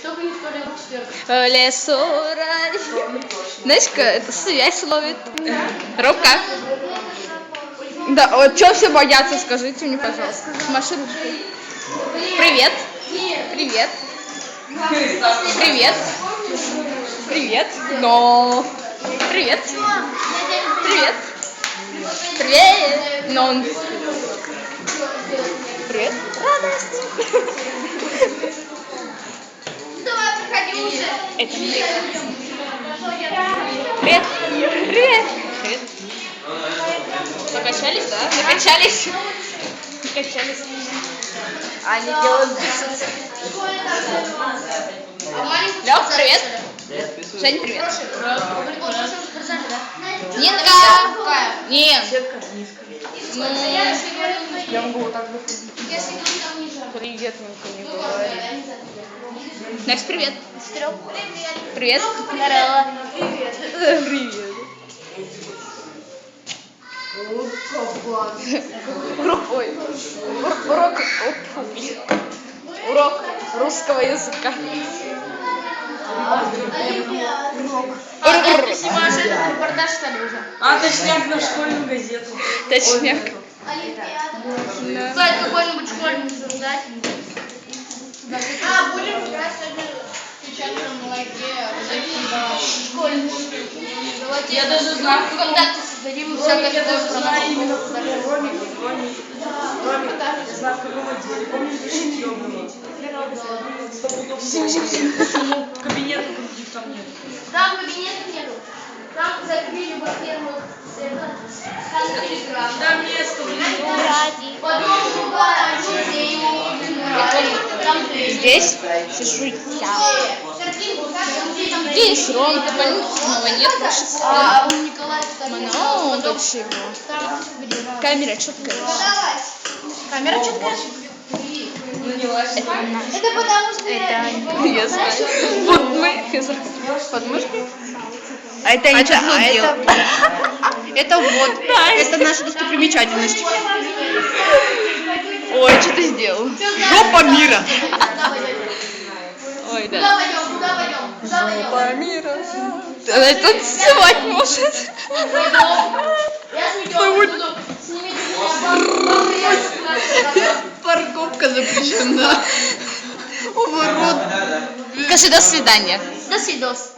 Только не в четверг. Лесу рай. Знаешь-ка, это связь ловит. Робка. Да, вот что все боятся, скажите мне, пожалуйста. Маши ручкой. Привет. Привет. Привет. Привет. Но. Привет. Привет. Привет. Но. Привет. Радость. Давай, проходи уже. Это мне. Привет. Привет. Привет. Накачались, да? Накачались. Накачались. Они делают бицепсы. Лёх, привет. Жень, привет. Нинка. Нет. Я могу вот так выходить. Привет, Нинка, не говори. Настя, привет. Привет. Здорово. Привет. Урок русского языка. Ты снимаешь этот репортаж, что ли, уже? Точняк на школьную газету. Точняк. Кстати, какой-нибудь школьник создать. Будем играть сегодня в печатном молоке. Школьник. Я даже знаю, ВКонтакте создадим всякое я даже такое. знаю именно в каком Ромик. Я знаю, в каком отделе. Помнишь, защитил был? Почему кабинета других там нет? Там кабинета нету. Там закрыли во-первых, Там место, потом музей там Здесь сижу я. Здесь Ромка, снова нет. А у Николая Ну, до чего? Камера четкая. камера четкая? Это потому что я знаю. Вот мы подмышки. А это не Это вот. Это наша достопримечательность. Ой, что ты сделал? Жопа мира. Ой, да. Куда пойдем? Куда пойдем? Куда пойдем? Жопа мира. Она тут снимать может. Я с Митём буду. Снимите меня. Парковка запрещена. Уворот. Скажи до свидания. До свидос.